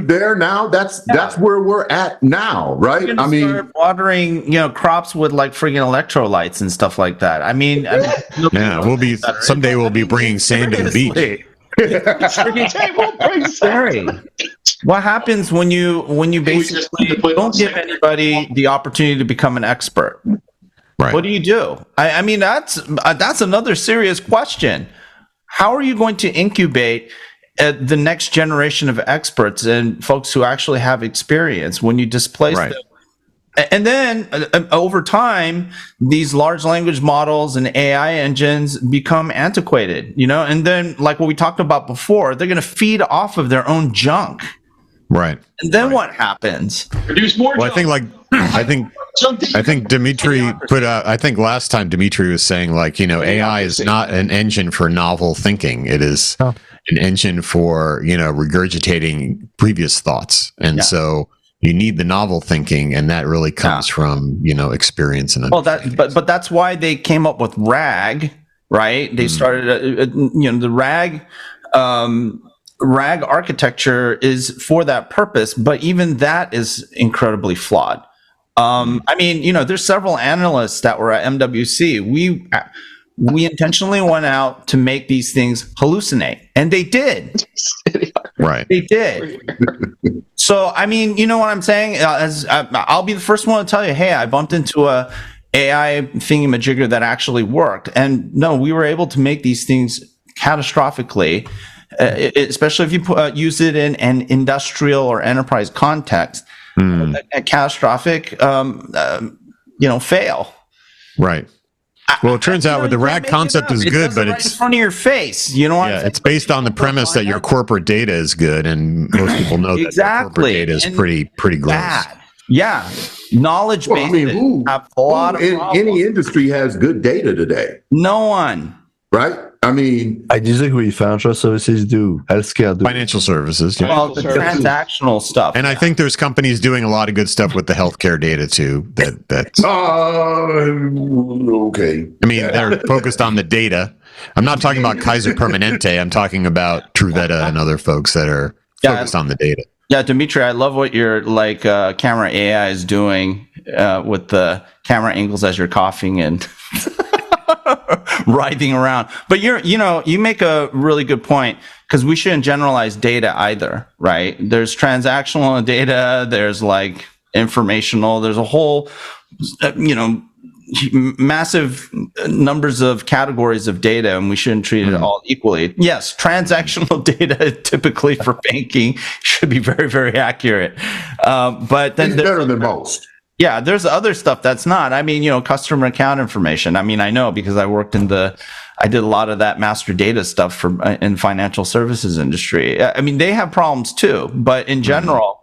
there now? That's where we're at now, right? I mean, start watering, crops with like friggin' electrolytes and stuff like that. Someday we'll be bringing sand to the beach. What happens when you basically don't give anybody the opportunity to become an expert? Right. What do you do? I mean, that's another serious question. How are you going to incubate the next generation of experts and folks who actually have experience when you displace them? And then over time, these large language models and AI engines become antiquated, and then like what we talked about before, they're going to feed off of their own junk. Right. And then what happens? Produce more junk. I think Dimitri put out, I think last time Dimitri was saying AI is not an engine for novel thinking. It is an engine for, regurgitating previous thoughts. And so you need the novel thinking, and that really comes from, experience. And but that's why they came up with RAG, right? They started, the RAG architecture is for that purpose, but even that is incredibly flawed. There's several analysts that were at MWC. We intentionally went out to make these things hallucinate, and they did. Right. They did. So, I mean, you know what I'm saying? I'll be the first one to tell you, hey, I bumped into a AI thingamajigger that actually worked. And no, we were able to make these things catastrophically, especially if you use it in an industrial or enterprise context, a catastrophic, fail. Right. Well, it turns out with the RAG concept is good, but it's right in front of your face. You know what? Yeah, it's based on the premise that your corporate data is good, and most people know that their corporate data is pretty gross. Bad. Yeah, knowledge base. I mean, who in any industry has good data today? No one. Right? I mean, I disagree. Financial services do. Healthcare do. Financial services. Yeah. Well, the transactional stuff. And I think there's companies doing a lot of good stuff with the healthcare data too. That's okay. I mean, they're focused on the data. I'm not talking about Kaiser Permanente. I'm talking about Truveta and other folks that are focused on the data. Yeah, Dimitri, I love what your camera AI is doing with the camera angles as you're coughing and writhing around. But you make a really good point, because we shouldn't generalize data either, right? There's transactional data, there's like informational, there's a whole, massive numbers of categories of data, and we shouldn't treat it all equally. Yes, transactional data typically for banking should be very, very accurate. But then it's better than most. Yeah, there's other stuff that's not. I mean, customer account information. I mean, I know because I worked I did a lot of that master data stuff in financial services industry. I mean, they have problems too, but in general,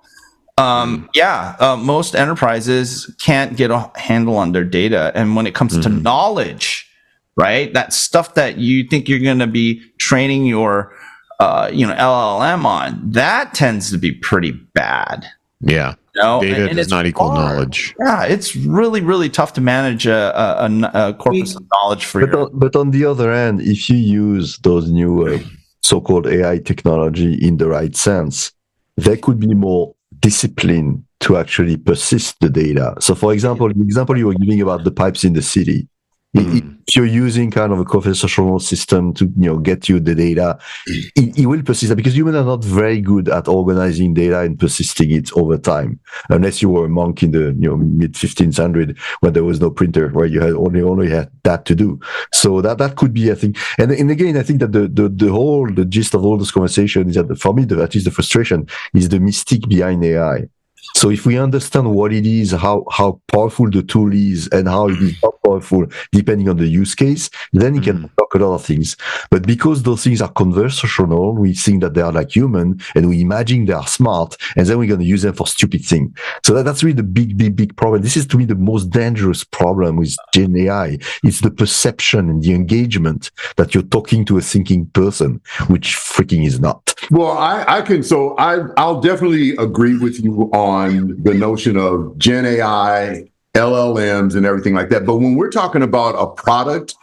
most enterprises can't get a handle on their data. And when it comes to knowledge, right, that stuff that you think you're going to be training your, LLM on, that tends to be pretty bad. Yeah. Data does not equal knowledge. Yeah, it's really, really tough to manage a corpus of knowledge for you. But on the other hand, if you use those new so-called AI technology in the right sense, there could be more discipline to actually persist the data. So, for example, the example you were giving about the pipes in the city, if you're using kind of a conversational system to get you the data, it will persist, because humans are not very good at organizing data and persisting it over time, unless you were a monk in the mid 1500s when there was no printer, where you had only had that to do. So that could be, I think, and again, I think that the gist of all this conversation is that, for me, at least the frustration is the mystique behind AI. So if we understand what it is, how powerful the tool is, and how it is not powerful depending on the use case, then it can unlock a lot of things. But because those things are conversational, we think that they are like human, and we imagine they are smart, and then we're going to use them for stupid things. So that's really the big problem. This is, to me, the most dangerous problem with Gen AI. It's the perception and the engagement that you're talking to a thinking person, which freaking is not. Well, I'll definitely agree with you on the notion of Gen AI, LLMs, and everything like that. But when we're talking about a product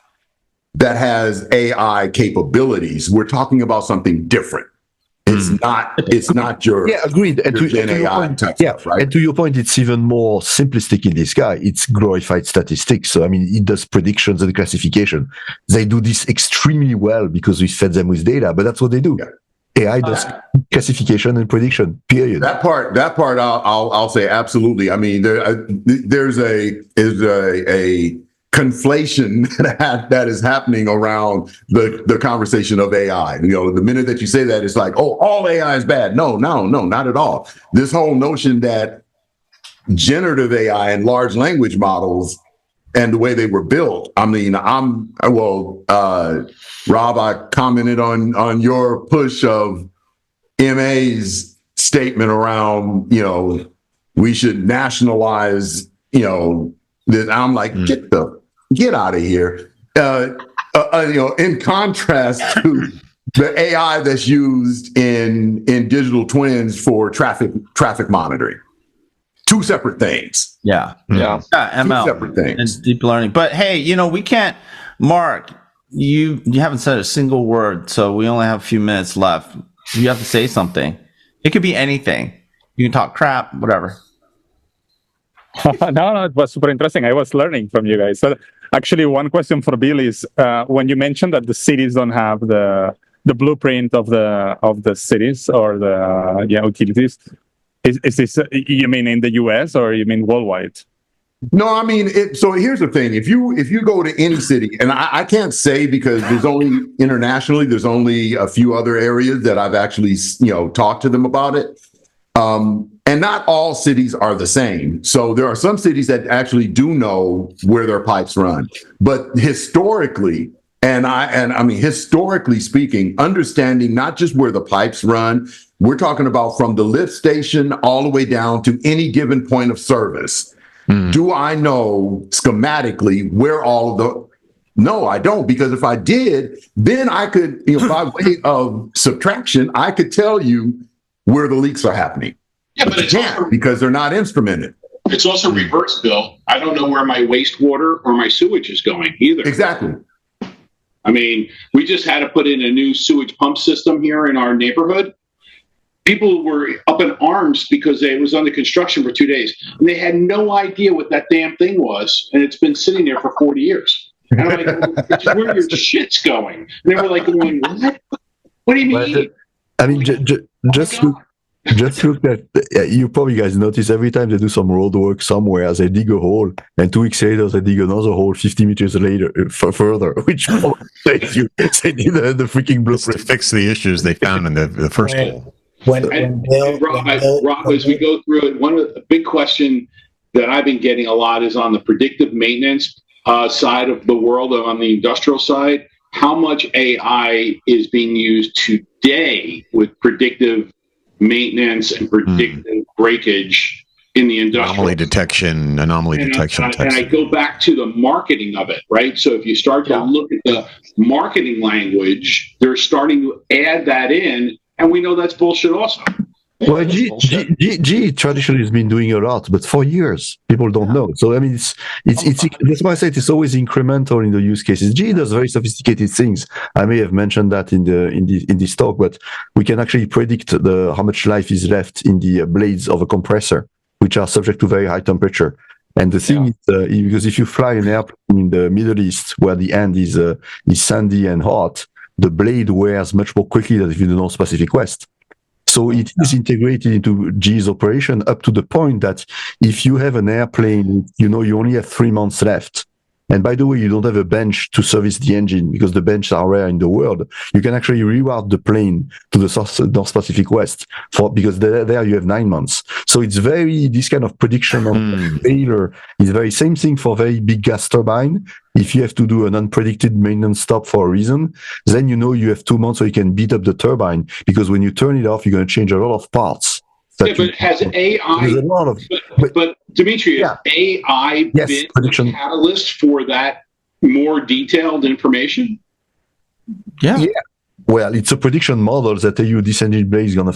that has AI capabilities, we're talking about something different. It's not your agreed. And your Gen AI type stuff, right? And to your point, it's even more simplistic in this guy. It's glorified statistics. So I mean, it does predictions and classification. They do this extremely well because we fed them with data, but that's what they do. Yeah. AI does classification and prediction. Period. That part, I'll say absolutely. I mean, there's a conflation that is happening around the conversation of AI. The minute that you say that, it's like, oh, all AI is bad. No, not at all. This whole notion that generative AI and large language models and the way they were built. I mean, Rob, I commented on your push of MA's statement around, we should nationalize, that I'm like, get out of here. In contrast to the AI that's used in digital twins for traffic monitoring. Two separate things. Yeah. ML. Two separate things. And deep learning. But hey, we can't, Marc, you haven't said a single word, so we only have a few minutes left. You have to say something. It could be anything. You can talk crap, whatever. No, it was super interesting. I was learning from you guys. So actually, one question for Bill is, when you mentioned that the cities don't have the the blueprint of the cities or the utilities. Is this you mean in the US or you mean worldwide? No, I mean, so here's the thing. If you go to any city, and I can't say because there's only internationally, there's only a few other areas that I've actually, talked to them about it. And not all cities are the same. So there are some cities that actually do know where their pipes run. But historically, and I mean, historically speaking, understanding not just where the pipes run, we're talking about from the lift station all the way down to any given point of service. Do I know schematically where all of the... No, I don't, because if I did, then I could, by way of subtraction, I could tell you where the leaks are happening. Yeah, but it's also, because they're not instrumented. It's also reverse, Bill. I don't know where my wastewater or my sewage is going either. Exactly. I mean, we just had to put in a new sewage pump system here in our neighborhood. People were up in arms because it was under construction for 2 days, and they had no idea what that damn thing was, and it's been sitting there for 40 years. And I'm like, where your shit's going? And they were like, going, what? What do you mean? I mean, just look at, you probably guys notice every time they do some road work somewhere, they dig a hole, and 2 weeks later they dig another hole 50 meters later further, which probably they did the freaking blueprint to fix the issues they found in the first hole. Rob, as we go through it, one of the big question that I've been getting a lot is on the predictive maintenance side of the world, on the industrial side. How much AI is being used today with predictive maintenance and predictive breakage in the industrial anomaly detection. And I go back to the marketing of it, right? So if you start to look at the marketing language, they're starting to add that in, and we know that's bullshit also. Well, G traditionally has been doing a lot, but for years people don't know. So I mean, it's that's why I said it's always incremental in the use cases. G does very sophisticated things. I may have mentioned that in this talk, but we can actually predict how much life is left in the blades of a compressor, which are subject to very high temperature. And the thing is, because if you fly an airplane in the Middle East where the end is sandy and hot, the blade wears much more quickly than if you do North Pacific West. So it is integrated into G's operation up to the point that if you have an airplane, you only have 3 months left. And by the way, you don't have a bench to service the engine because the benches are rare in the world. You can actually reroute the plane to the North Pacific West because there you have 9 months. So it's this kind of prediction of failure is very same thing for very big gas turbine. If you have to do an unpredicted maintenance stop for a reason, then you have 2 months so you can beat up the turbine because when you turn it off, you're going to change a lot of parts. But has AI? But Dimitri, has AI been a catalyst for that more detailed information? Yeah. Well, it's a prediction model that tell you this engine blade is gonna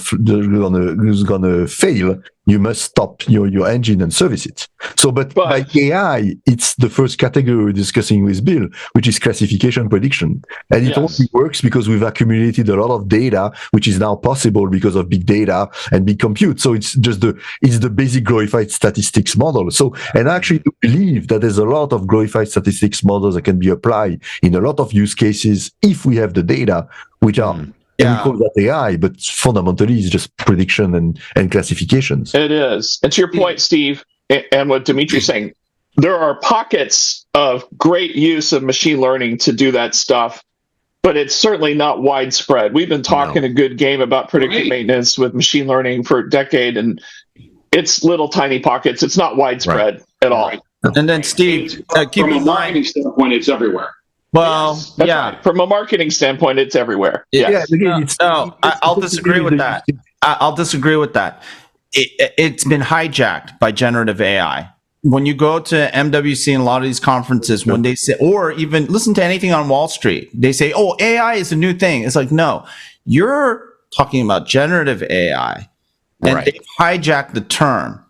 fail. You must stop your engine and service it. So, but by AI, it's the first category we're discussing with Bill, which is classification prediction, and it only works because we've accumulated a lot of data, which is now possible because of big data and big compute. So it's just the basic glorified statistics model. So, and I actually do believe that there's a lot of glorified statistics models that can be applied in a lot of use cases if we have the data, which are. And we call that AI, but fundamentally it's just prediction and classifications. It is. And to your point, Steve, and what Dimitri's saying, there are pockets of great use of machine learning to do that stuff, but it's certainly not widespread. We've been talking a good game about predictive maintenance with machine learning for a decade, and it's little tiny pockets. It's not widespread at all. And then, Steve, keep in mind, from a marketing standpoint, it's everywhere. Well, right. From a marketing standpoint, it's everywhere. I'll disagree with that. I'll disagree with that. It's been hijacked by generative AI. When you go to MWC and a lot of these conferences, when they say, or even listen to anything on Wall Street, they say, "Oh, AI is a new thing." It's like, no, you're talking about generative AI, and they've hijacked the term.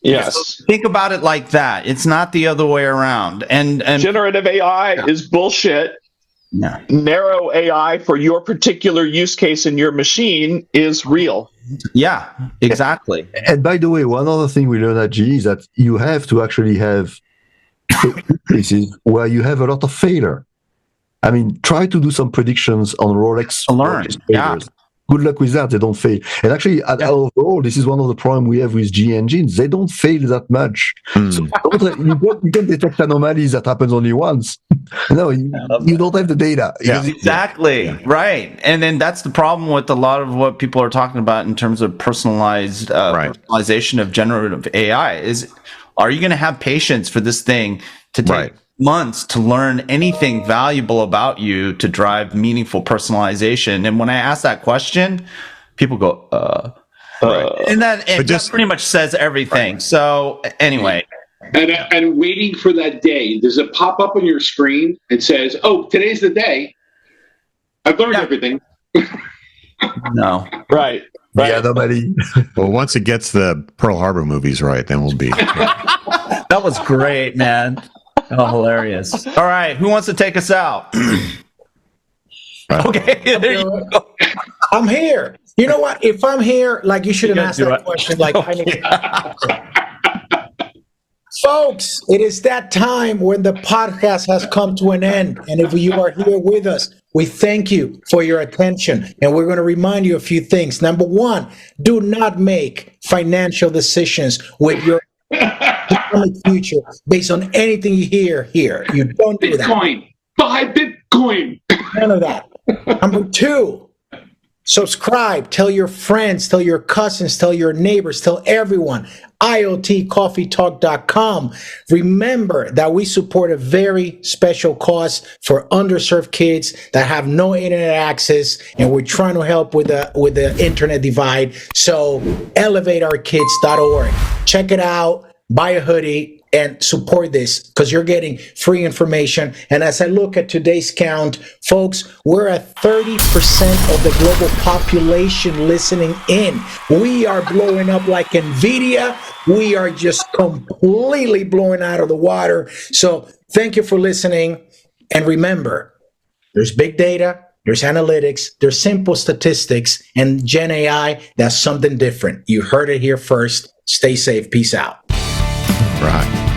Yes. So think about it like that. It's not the other way around. And generative AI is bullshit. Yeah. Narrow AI for your particular use case in your machine is real. Yeah, exactly. And by the way, one other thing we learned at GE is that you have to actually have cases where you have a lot of failure. I mean, try to do some predictions on Rolex. To learn, yeah. Good luck with that. They don't fail. And actually, overall, this is one of the problems we have with G engines. They don't fail that much. So you can detect anomalies that happens only once. No, you don't have the data. Yeah, exactly. Right. And then that's the problem with a lot of what people are talking about in terms of personalization of generative AI is, are you going to have patience for this thing to take months to learn anything valuable about you to drive meaningful personalization? And when I ask that question, people go, and that pretty much says everything. So anyway. And waiting for that day, does it pop up on your screen? It says, "Oh, today's the day. I've learned everything." No. Right. Yeah, nobody. Well, once it gets the Pearl Harbor movies right, then we'll be. That was great, man. Oh, hilarious. All right. Who wants to take us out? Okay. There you go. I'm here. You know what? If I'm here, like, you shouldn't ask that question. Like, I need. Folks, it is that time when the podcast has come to an end. And if you are here with us, we thank you for your attention. And we're going to remind you a few things. Number one, do not make financial decisions with your future based on anything you hear here. You don't do that. Bitcoin. Buy Bitcoin. None of that. Number two, subscribe. Tell your friends, tell your cousins, tell your neighbors, tell everyone. IoTCoffeeTalk.com. Remember that we support a very special cause for underserved kids that have no internet access, and we're trying to help with the internet divide. So elevateourkids.org. Check it out, buy a hoodie, and support this, because you're getting free information. And as I look at today's count, folks, we're at 30% of the global population listening in. We are blowing up like NVIDIA. We are just completely blowing out of the water. So thank you for listening. And remember, there's big data, there's analytics, there's simple statistics, and Gen AI, that's something different. You heard it here first. Stay safe. Peace out. Right.